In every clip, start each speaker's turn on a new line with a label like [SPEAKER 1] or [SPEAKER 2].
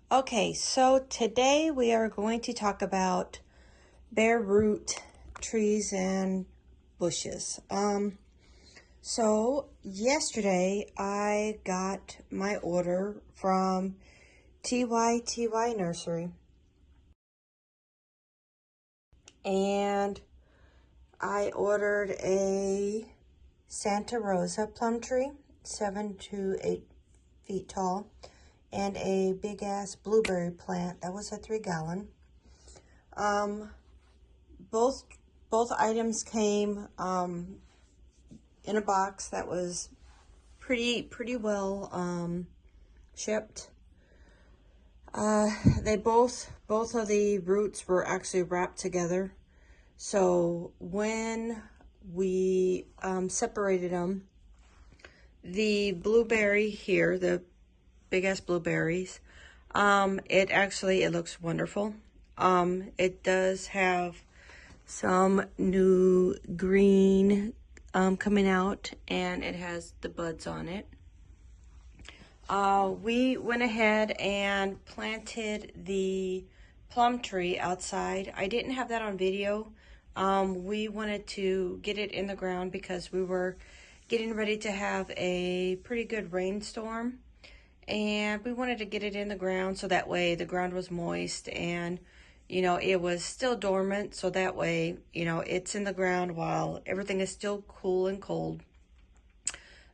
[SPEAKER 1] Okay, so today we are going to talk about bare root trees and bushes. So yesterday I got my order from TyTy Nursery, and I ordered a Santa Rosa plum tree, 7 to 8 feet tall, and a big ass blueberry plant that was a 3-gallon. Both items came in a box that was pretty well shipped. They both of the roots were actually wrapped together. So when we separated them, the blueberry here, the big ass blueberries, it looks wonderful. It does have some new green coming out, and it has the buds on it. We went ahead and planted the plum tree outside. I didn't have that on video. We wanted to get it in the ground because we were getting ready to have a pretty good rainstorm, and we wanted to get it in the ground so that way the ground was moist and it was still dormant, so that way it's in the ground while everything is still cool and cold.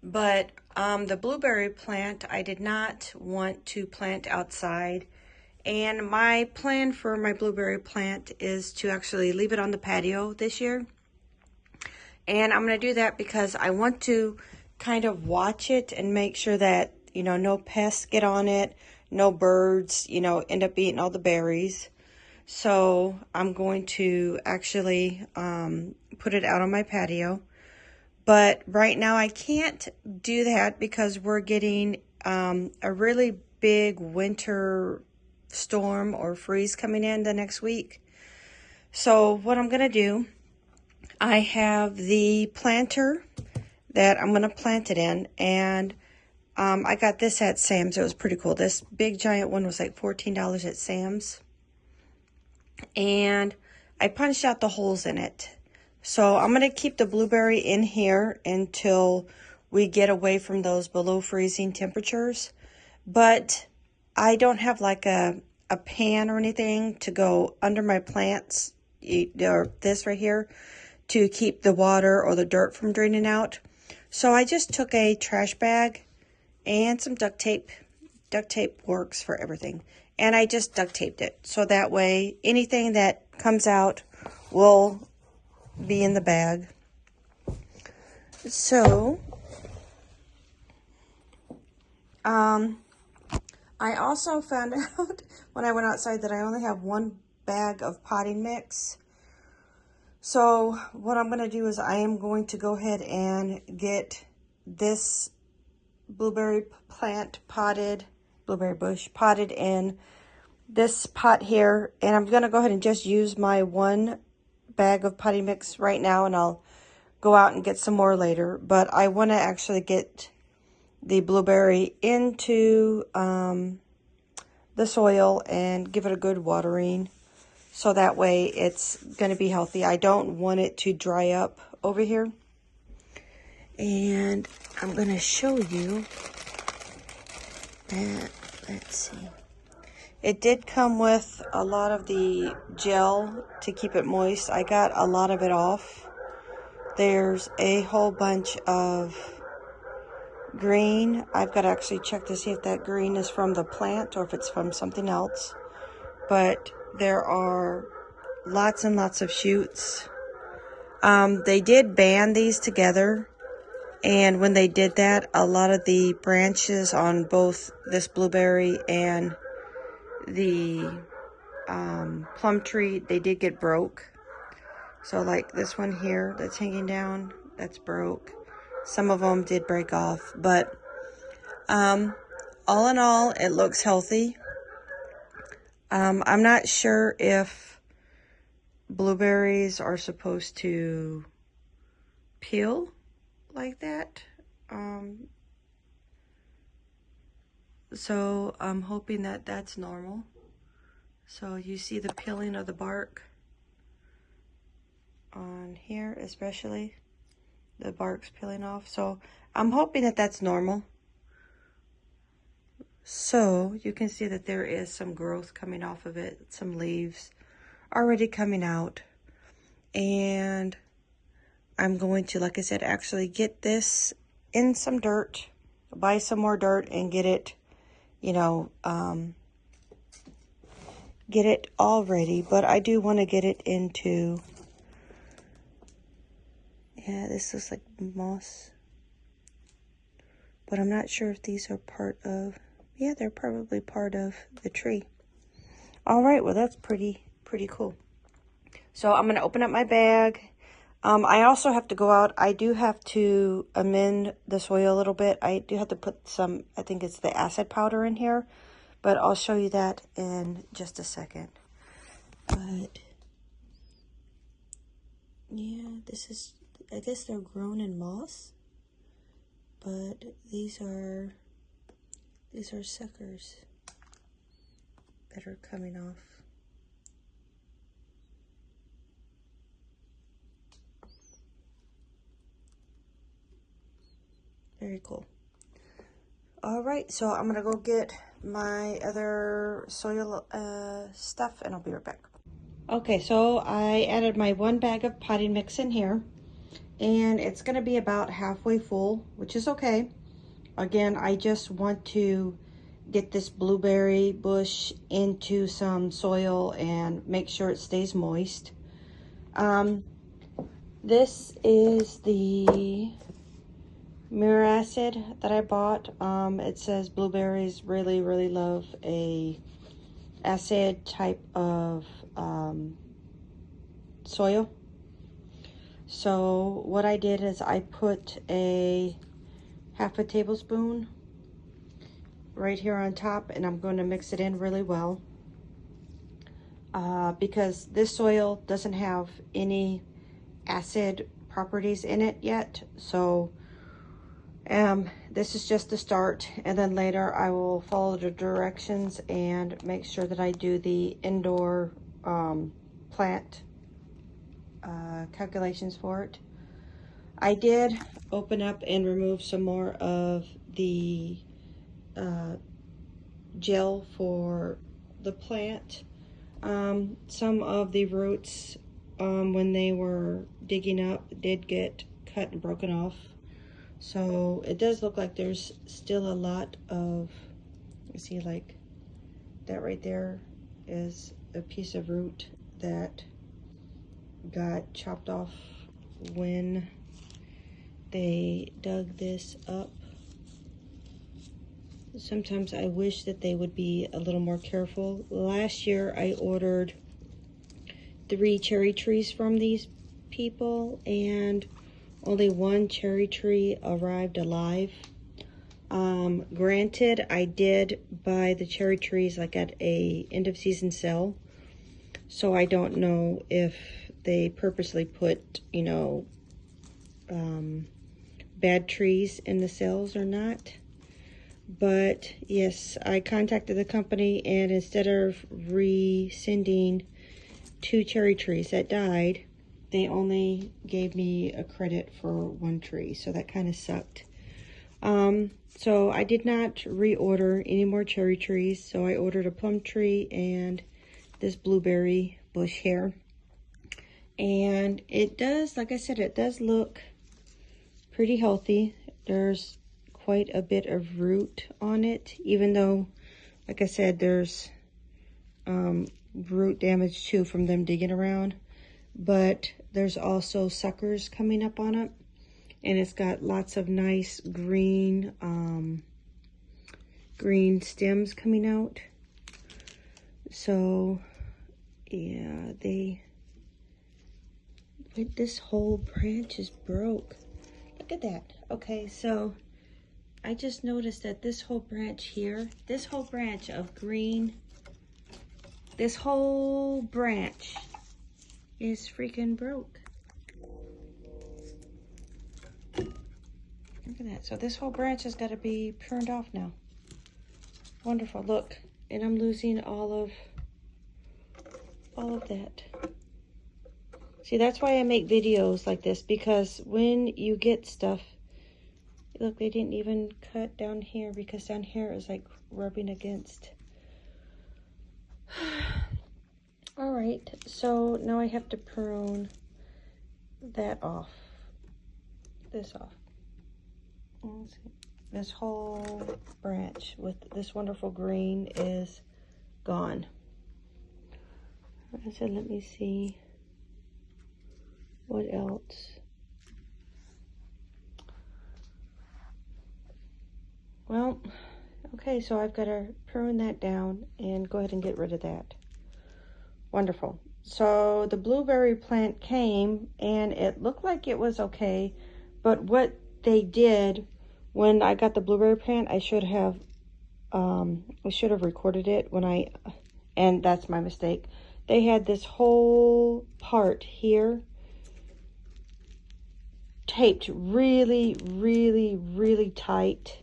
[SPEAKER 1] But the blueberry plant I did not want to plant outside, and my plan for my blueberry plant is to actually leave it on the patio this year. And I'm going to do that because I want to kind of watch it and make sure that no pests get on it, no birds end up eating all the berries. So I'm going to actually put it out on my patio. But right now I can't do that because we're getting a really big winter storm or freeze coming in the next week. So what I'm going to do, I have the planter that I'm going to plant it in, and I got this at Sam's. It was pretty cool. This big giant one was like $14 at Sam's. And I punched out the holes in it. So I'm going to keep the blueberry in here until we get away from those below freezing temperatures. But I don't have like a pan or anything to go under my plants, or this right here, to keep the water or the dirt from draining out. So I just took a trash bag and some duct tape. Duct tape works for everything. And I just duct taped it. So that way anything that comes out will be in the bag. So, I also found out when I went outside that I only have one bag of potting mix. So what I'm going to do is I am going to go ahead and get this blueberry plant potted, blueberry bush potted in this pot here, and I'm going to go ahead and just use my one bag of potting mix right now, and I'll go out and get some more later. But I want to actually get the blueberry into the soil and give it a good watering, so that way it's going to be healthy. I don't want it to dry up over here. And I'm going to show you that, let's see. It did come with a lot of the gel to keep it moist. I got a lot of it off. There's a whole bunch of green. I've got to actually check to see if that green is from the plant or if it's from something else. But there are lots and lots of shoots. They did band these together. And when they did that, a lot of the branches on both this blueberry and the plum tree, they did get broke. So like this one here that's hanging down, that's broke. Some of them did break off, but all in all, it looks healthy. I'm not sure if blueberries are supposed to peel like that. So I'm hoping that that's normal. So you see the peeling of the bark on here, especially the bark's peeling off. So I'm hoping that that's normal. So you can see that there is some growth coming off of it, some leaves already coming out. And I'm going to, like I said, actually get this in some dirt, buy some more dirt and get it, you know, get it all ready. But I do want to get it into, yeah, this looks like moss. But I'm not sure if these are part of, yeah, they're probably part of the tree. All right, well, that's pretty cool. So I'm going to open up my bag. I also have to go out. I do have to amend the soil a little bit. I do have to put some, I think it's the acid powder in here, but I'll show you that in just a second. But yeah, this is, I guess they're grown in moss, but these are suckers that are coming off. Very cool. All right, so I'm gonna go get my other soil stuff and I'll be right back. Okay, so I added my 1 bag of potting mix in here and it's gonna be about halfway full, which is okay. Again, I just want to get this blueberry bush into some soil and make sure it stays moist. This is the mirror acid that I bought. It says blueberries really love a acid type of soil. So what I did is I put a half a tablespoon right here on top and I'm going to mix it in really well because this soil doesn't have any acid properties in it yet. So this is just the start, and then later I will follow the directions and make sure that I do the indoor plant calculations for it. I did open up and remove some more of the gel for the plant. Some of the roots when they were digging up did get cut and broken off. So it does look like there's still a lot of, you see, like that right there is a piece of root that got chopped off when they dug this up. Sometimes I wish that they would be a little more careful. Last year I ordered 3 cherry trees from these people and only 1 cherry tree arrived alive. Granted, I did buy the cherry trees like at a end of season sale, so I don't know if they purposely put, you know, bad trees in the sales or not. But yes, I contacted the company, and instead of resending 2 cherry trees that died, they only gave me a credit for 1 tree, so that kind of sucked. So I did not reorder any more cherry trees, so I ordered a plum tree and this blueberry bush here. And it does, like I said, it does look pretty healthy. There's quite a bit of root on it, even though, like I said, there's root damage too from them digging around. But there's also suckers coming up on it, and it's got lots of nice green green stems coming out. So yeah, this whole branch is broke. Look at that. Okay, so I just noticed that this whole branch here, this whole branch of green, this whole branch is freaking broke. Look at that. So this whole branch has got to be pruned off now. Wonderful, look. And I'm losing all of that. See, that's why I make videos like this, because when you get stuff, look, they didn't even cut down here because down here is like rubbing against. All right, so now I have to prune that off, this off. Let's see. This whole branch with this wonderful green is gone. I said, let me see what else. Well, okay, so I've got to prune that down and go ahead and get rid of that. Wonderful. So the blueberry plant came and it looked like it was okay, but what they did when I got the blueberry plant, I should have recorded it and that's my mistake. They had this whole part here taped really, really, really tight.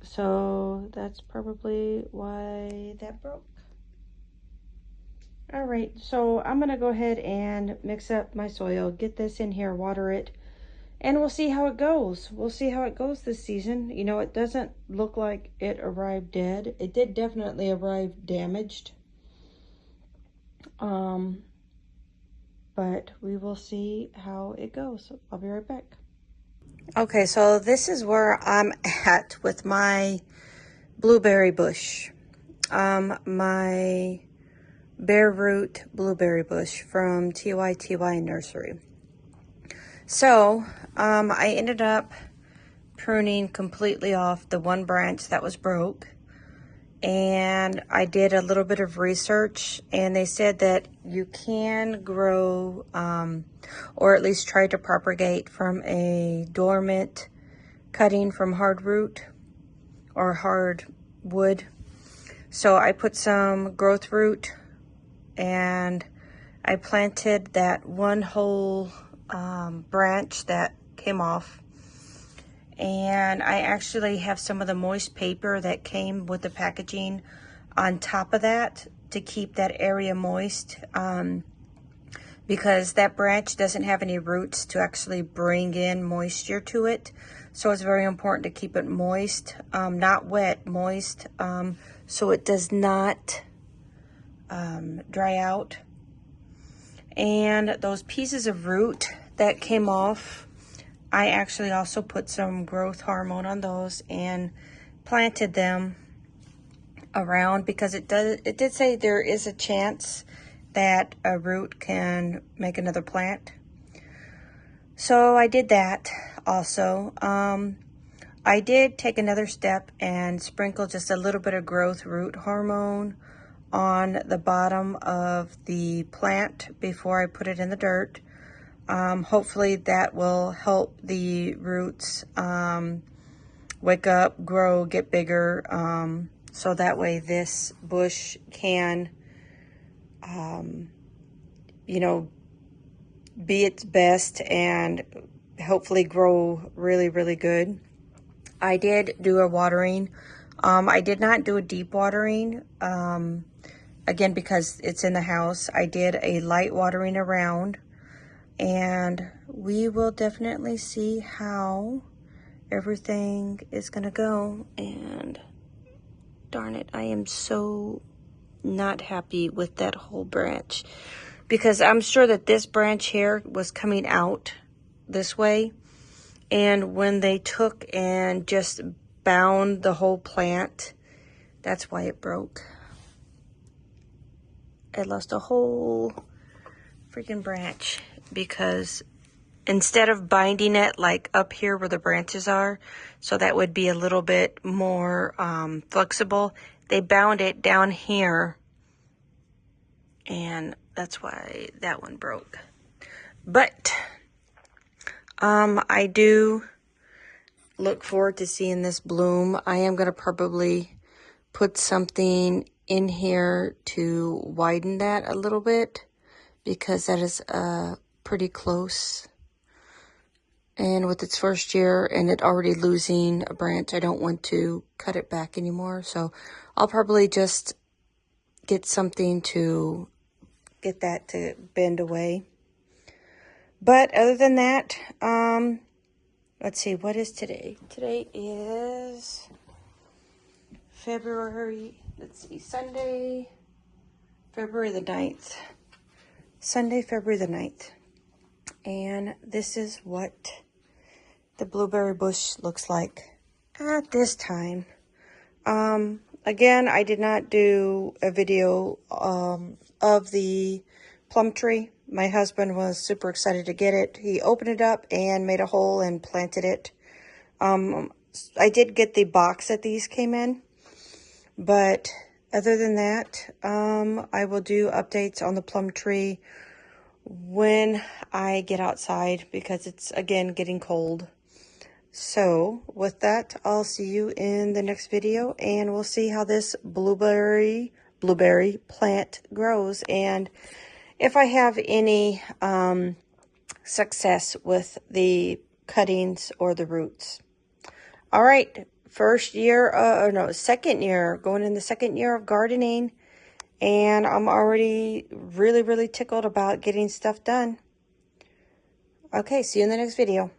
[SPEAKER 1] So that's probably why that broke. All right, so I'm gonna go ahead and mix up my soil, get this in here, water it, and we'll see how it goes. We'll see how it goes this season. You know, it doesn't look like it arrived dead. It did definitely arrive damaged. But we will see how it goes. I'll be right back. Okay, so this is where I'm at with my blueberry bush. My bare root blueberry bush from TyTy nursery. So I ended up pruning completely off the one branch that was broke, and I did a little bit of research, and they said that you can grow or at least try to propagate from a dormant cutting from hardroot or hardwood. So I put some growth root and I planted that one whole branch that came off, and I actually have some of the moist paper that came with the packaging on top of that to keep that area moist, because that branch doesn't have any roots to actually bring in moisture to it. So it's very important to keep it moist, not wet, moist, so it does not dry out. And those pieces of root that came off, I actually also put some growth hormone on those and planted them around, because it did say there is a chance that a root can make another plant. So I did that also. I did take another step and sprinkle just a little bit of growth root hormone on the bottom of the plant before I put it in the dirt. Hopefully that will help the roots wake up, grow, get bigger, so that way this bush can, you know, be its best and hopefully grow really, really good. I did do a watering. I did not do a deep watering, again, because it's in the house. I did a light watering around, and we will definitely see how everything is gonna go. And darn it, I am so not happy with that whole branch, because I'm sure that this branch here was coming out this way, and when they took and just bound the whole plant, that's why it broke. I lost a whole freaking branch, because instead of binding it like up here where the branches are, so that would be a little bit more flexible, they bound it down here, and that's why that one broke. But I do look forward to seeing this bloom. I am going to probably put something in here to widen that a little bit, because that is pretty close And with its first year and it already losing a branch, I don't want to cut it back anymore. So I'll probably just get something to get that to bend away. But other than that, let's see, what is today? Today is February, let's see, Sunday, February the 9th. Sunday, February the 9th. And this is what the blueberry bush looks like at this time. Again, I did not do a video of the plum tree. My husband was super excited to get it. He opened it up and made a hole and planted it. I did get the box that these came in, but other than that, I will do updates on the plum tree when I get outside because it's, again, getting cold. So with that, I'll see you in the next video, and we'll see how this blueberry plant grows and if I have any success with the cuttings or the roots. All right, second year, going in the second year of gardening, and I'm already really tickled about getting stuff done. Okay, see you in the next video.